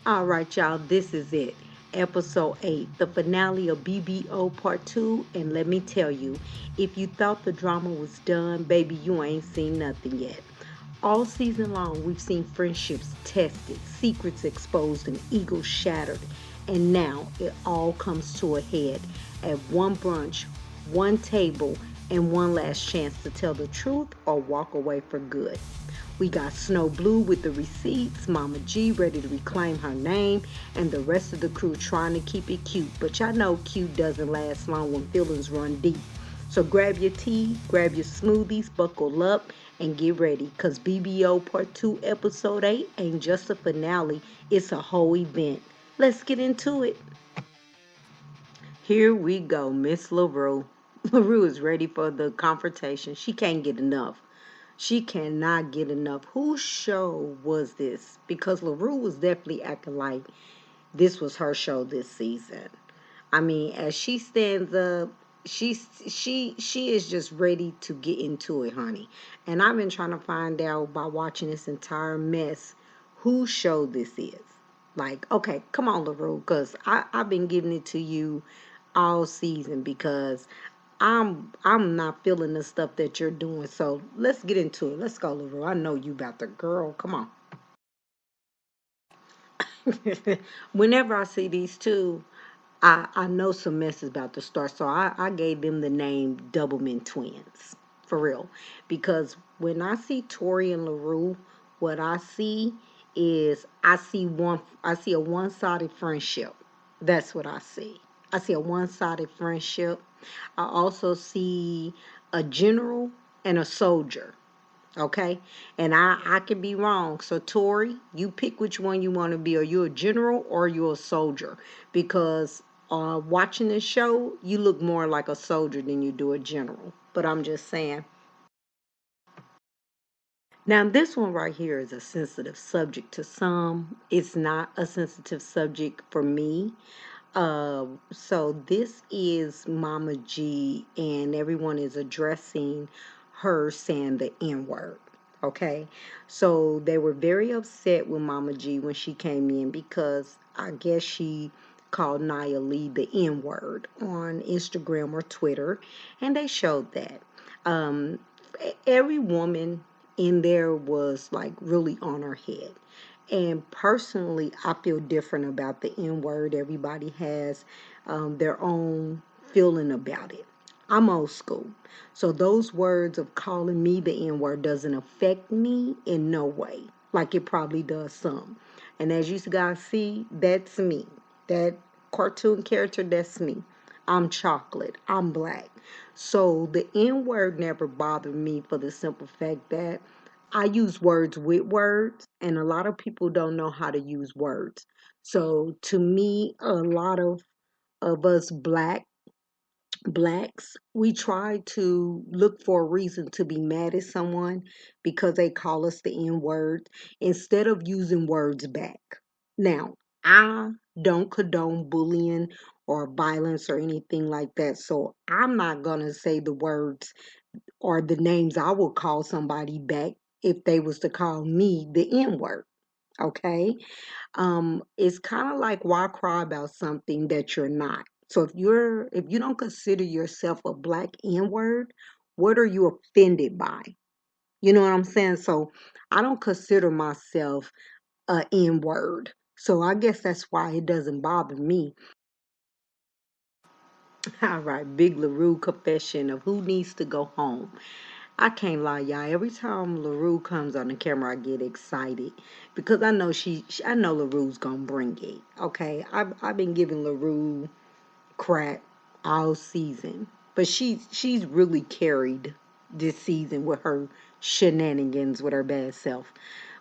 All right, y'all, this is it. Episode 8, the finale of BBO Part 2. And let me tell you, if you thought the drama was done, baby, you ain't seen nothing yet. All season long, we've seen friendships tested, secrets exposed, and egos shattered. And now it all comes to a head at one brunch, one table, and one last chance to tell the truth or walk away for good. We got Snow Blue with the receipts, Mama G ready to reclaim her name, and the rest of the crew trying to keep it cute. But y'all know cute doesn't last long when feelings run deep. So grab your tea, grab your smoothies, buckle up, and get ready. Because BBO Part 2, Episode 8 ain't just a finale, it's a whole event. Let's get into it. Here we go, Miss LaRue. LaRue is ready for the confrontation. She can't get enough. She cannot get enough. Whose show was this? Because LaRue was definitely acting like this was her show this season. I mean, as she stands up, she is just ready to get into it, honey. And I've been trying to find out by watching this entire mess whose show this is. Like, okay, come on, LaRue, because I've been giving it to you all season because I'm not feeling the stuff that you're doing. So let's get into it. Let's go, LaRue. I know you about the girl. Come on. Whenever I see these two, I know some mess is about to start. So I gave them the name Doublemint Twins. For real. Because when I see Tori and LaRue, what I see is I see a one-sided friendship. That's what I see. I see a one-sided friendship. I also see a general and a soldier. Okay, and I could be wrong. So Tori, you pick which one you want to be. Are you a general or are you a soldier? Because watching this show, you look more like a soldier than you do a general. But I'm just saying. Now this one right here is a sensitive subject to some. It's not a sensitive subject for me. So this is Mama G, and everyone is addressing her saying the N word. Okay, so they were very upset with Mama G when she came in because I guess she called Nia Lee the N word on Instagram or Twitter, and they showed that. Um, every woman in there was like really on her head. And personally, I feel different about the N word. Everybody has their own feeling about it. I'm old school. So those words of calling me the N word doesn't affect me in no way. Like it probably does some. And as you guys see, that's me. That cartoon character, that's me. I'm chocolate. I'm black. So the N word never bothered me for the simple fact that I use words with words, and a lot of people don't know how to use words. So to me, a lot of us blacks, we try to look for a reason to be mad at someone because they call us the N word instead of using words back. Now, I don't condone bullying or violence or anything like that. So I'm not going to say the words or the names I would call somebody back if they was to call me the N word. Okay. It's kind of like why cry about something that you're not. So if you don't consider yourself a black N word, what are you offended by? You know what I'm saying? So I don't consider myself a N word. So I guess that's why it doesn't bother me. All right, Big LaRue confession of who needs to go home. I can't lie, y'all. Every time LaRue comes on the camera, I get excited because I know I know LaRue's gonna bring it. Okay, I've been giving LaRue crap all season, but she's really carried this season with her shenanigans with her bad self.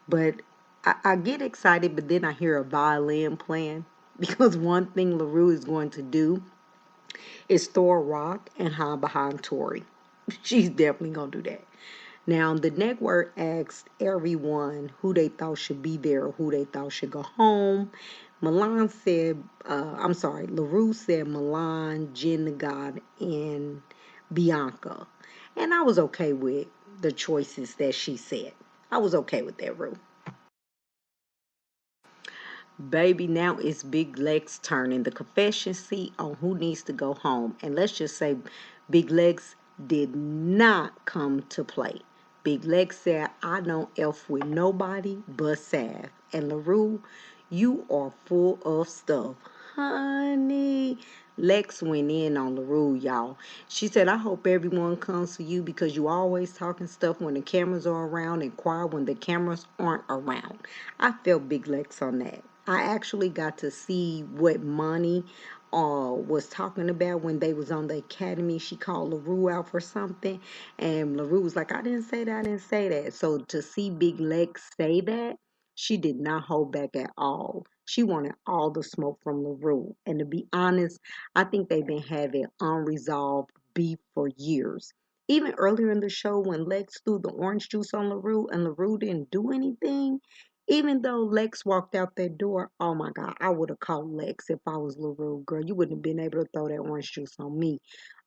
But I get excited, but then I hear a violin playing because one thing LaRue is going to do is throw a rock and hide behind Tori. She's definitely gonna do that. Now, the network asked everyone who they thought should be there or who they thought should go home. Milan said, I'm sorry, LaRue said Milan, Jen the God, and Bianca. And I was okay with the choices that she said. I was okay with that, Rue. Baby, now it's Big Legs turn in the confession seat on who needs to go home. And let's just say Big Legs did not come to play. Big Legs said, I don't F with nobody but Sav. And LaRue, you are full of stuff. Honey. Lex went in on LaRue, y'all. She said, I hope everyone comes for you because you always talking stuff when the cameras are around and quiet when the cameras aren't around. I felt Big Lex on that. I actually got to see what Monty was talking about when they was on the academy. She called LaRue out for something, and LaRue was like, I didn't say that, I didn't say that. So to see Big Lex say that, she did not hold back at all. She wanted all the smoke from LaRue. And to be honest, I think they've been having unresolved beef for years. Even earlier in the show, when Lex threw the orange juice on LaRue and LaRue didn't do anything, even though Lex walked out that door, oh my God, I would have called Lex if I was LaRue. Girl, you wouldn't have been able to throw that orange juice on me.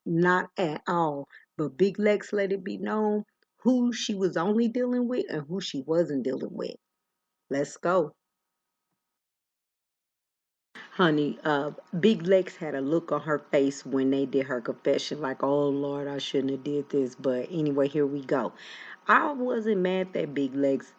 Not at all. But Big Lex let it be known who she was only dealing with and who she wasn't dealing with. Let's go. Honey, Big Lex had a look on her face when they did her confession, like, oh Lord, I shouldn't have did this. But anyway, here we go. I wasn't mad that Big Legs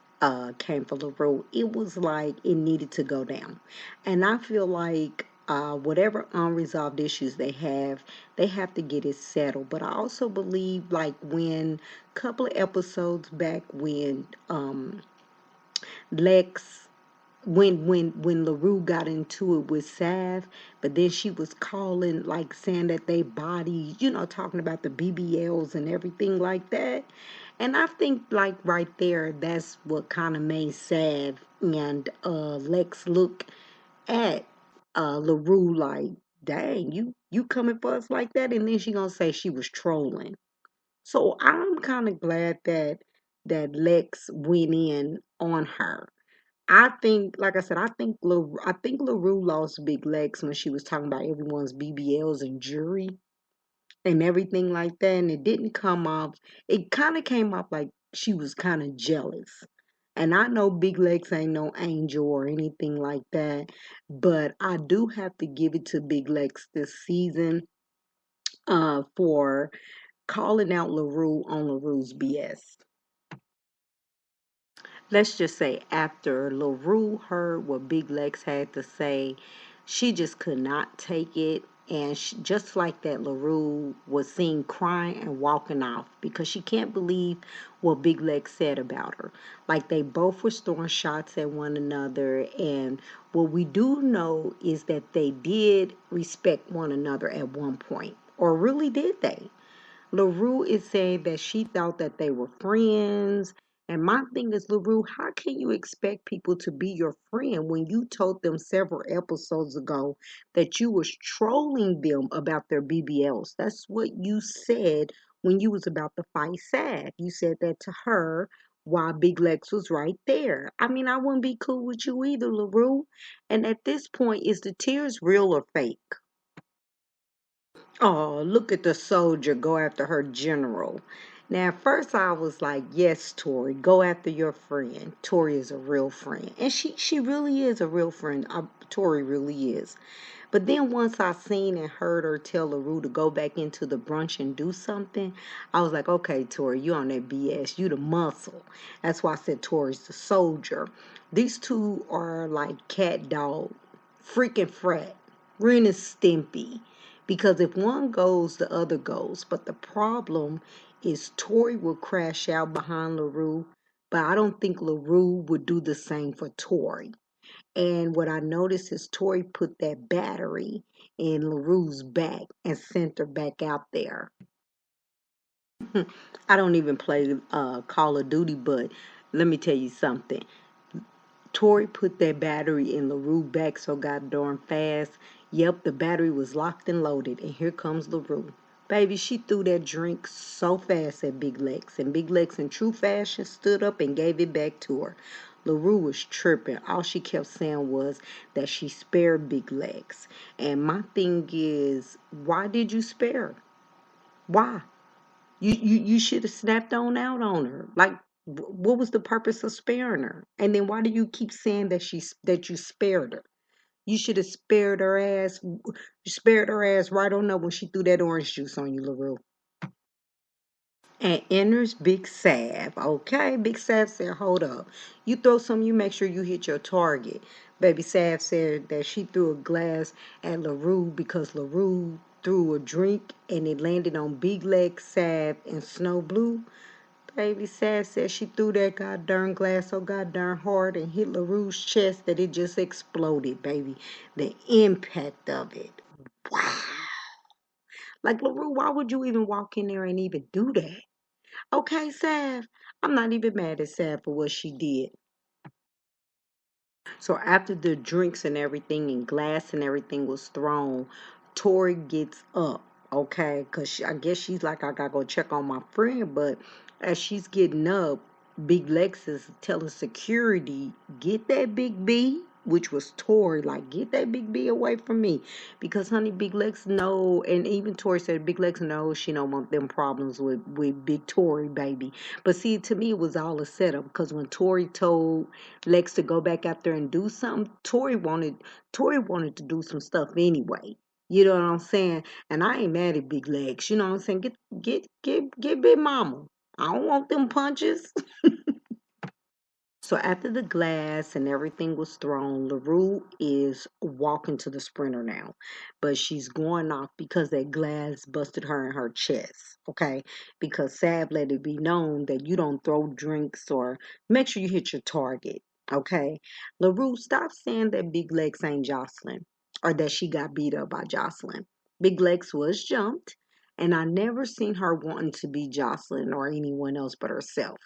came for the road. It was like it needed to go down. And I feel like whatever unresolved issues they have to get it settled. But I also believe like when a couple of episodes back when Lex when LaRue got into it with Sav, but then she was calling like saying that they bodies, talking about the BBLs and everything like that. And I think like right there, that's what kind of made Sav and Lex look at LaRue like, dang, you coming for us like that? And then she gonna say she was trolling. So I'm kind of glad that Lex went in on her. I think, like I said, I think LaRue lost big legs when she was talking about everyone's BBLs and jury and everything like that, and it didn't come off. It kind of came off like she was kind of jealous. And I know Big Legs ain't no angel or anything like that, but I do have to give it to Big Legs this season for calling out LaRue on LaRue's BS. Let's just say after LaRue heard what Big Lex had to say, she just could not take it. And just like that, LaRue was seen crying and walking off because she can't believe what Big Lex said about her. Like they both were throwing shots at one another. And what we do know is that they did respect one another at one point. Or really did they? LaRue is saying that she thought that they were friends. And my thing is, LaRue, how can you expect people to be your friend when you told them several episodes ago that you was trolling them about their BBLs? That's what you said when you was about to fight Sad. You said that to her while Big Lex was right there. I mean, I wouldn't be cool with you either, LaRue. And at this point, is the tears real or fake? Oh, look at the soldier go after her general. Now, at first I was like, yes, Tori, go after your friend. Tori is a real friend. And she really is a real friend. Tori really is. But then once I seen and heard her tell LaRue to go back into the brunch and do something, I was like, okay, Tori, you on that BS. You the muscle. That's why I said Tori's the soldier. These two are like cat dog, freaking frat, Ren and Stimpy. Because if one goes, the other goes. But the problem is Tori will crash out behind LaRue, but I don't think LaRue would do the same for Tori. And what I noticed is Tori put that battery in LaRue's back and sent her back out there. I don't even play Call of Duty, but let me tell you something. Tori put that battery in LaRue back so goddamn fast. Yep, the battery was locked and loaded, and here comes LaRue. Baby, she threw that drink so fast at Big Lex, and Big Lex, in true fashion, stood up and gave it back to her. LaRue was tripping. All she kept saying was that she spared Big Lex. And my thing is, why did you spare her? Why? You should have snapped on out on her. Like, What was the purpose of sparing her? And then why do you keep saying that you spared her? You should have spared her ass. You spared her ass right on up when she threw that orange juice on you, LaRue. And enters Big Sav. Okay, Big Sav said, hold up. You throw something, you make sure you hit your target. Baby Sav said that she threw a glass at LaRue because LaRue threw a drink and it landed on Big Lex, Sav, and Snow Blue. Baby Sav said she threw that goddamn glass so goddamn hard and hit LaRue's chest that it just exploded, baby. The impact of it. Wow. Like, LaRue, why would you even walk in there and even do that? Okay, Sav, I'm not even mad at Sav for what she did. So after the drinks and everything and glass and everything was thrown, Tori gets up, okay? Because I guess she's like, I gotta go check on my friend. But as she's getting up, Big Lex is telling security, get that Big B, which was Tori, like, get that Big B away from me. Because, honey, Big Lex know, and even Tori said Big Lex knows she don't want them problems with Big Tori, baby. But see, to me, it was all a setup because when Tori told Lex to go back out there and do something, Tori wanted to do some stuff anyway. You know what I'm saying? And I ain't mad at Big Legs. You know what I'm saying? Get Big Mama. I don't want them punches. So after the glass and everything was thrown, LaRue is walking to the sprinter now. But she's going off because that glass busted her in her chest. Okay? Because Sab let it be known that you don't throw drinks or make sure you hit your target. Okay? LaRue, stop saying that Big Legs ain't Jocelyn or that she got beat up by Jocelyn. Big Legs was jumped, and I never seen her wanting to be Jocelyn or anyone else but herself.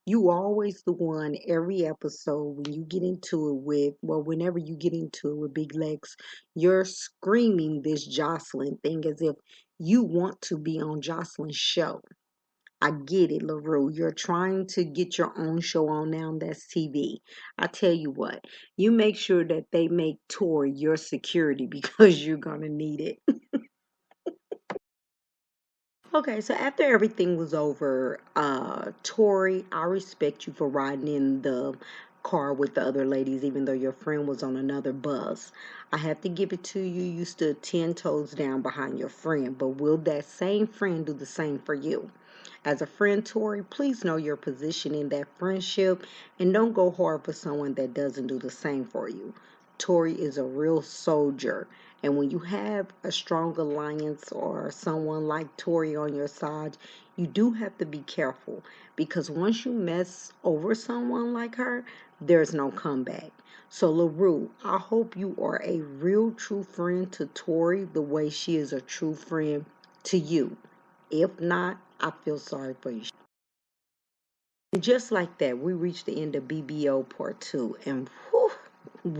You always the one every episode when you get into it with, well, whenever you get into it with Big Legs, you're screaming this Jocelyn thing as if you want to be on Jocelyn's show. I get it, LaRue. You're trying to get your own show on now. That's TV. I tell you what, you make sure that they make Tori your security because you're going to need it. Okay, so after everything was over, Tori, I respect you for riding in the car with the other ladies, even though your friend was on another bus. I have to give it to you. You stood 10 toes down behind your friend, but will that same friend do the same for you? As a friend, Tori, please know your position in that friendship and don't go hard for someone that doesn't do the same for you. Tori is a real soldier. And when you have a strong alliance or someone like Tori on your side, you do have to be careful because once you mess over someone like her, there's no comeback. So, LaRue, I hope you are a real true friend to Tori the way she is a true friend to you. If not, I feel sorry for you. And just like that, we reached the end of BBO Part 2, and whew,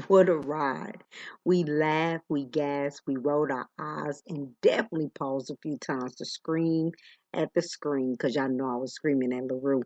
what a ride. We laughed, we gasped, we rolled our eyes, and definitely paused a few times to scream at the screen because y'all know I was screaming at LaRue.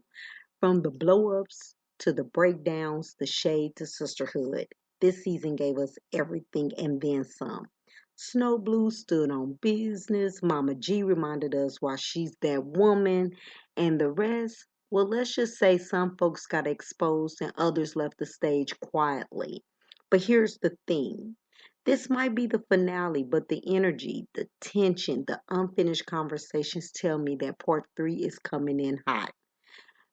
From the blow ups to the breakdowns, the shade to sisterhood, this season gave us everything and then some. Snow Blue stood on business. Mama G reminded us why she's that woman. And the rest, well, let's just say some folks got exposed and others left the stage quietly. But here's the thing, this might be the finale, but the energy, the tension, the unfinished conversations tell me that part three is coming in hot.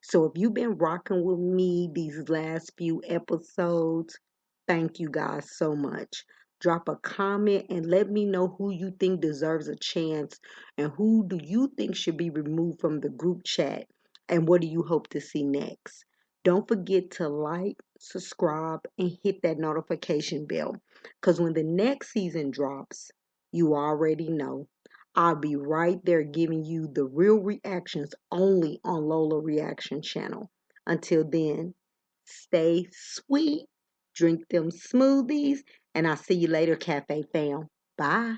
So if you've been rocking with me these last few episodes, thank you guys so much. Drop a comment and let me know who you think deserves a chance and who do you think should be removed from the group chat and what do you hope to see next. Don't forget to like, subscribe, and hit that notification bell because when the next season drops, you already know I'll be right there giving you the real reactions only on Lola Reaction Channel. Until then, stay sweet, drink them smoothies, and I'll see you later, Cafe fam. Bye.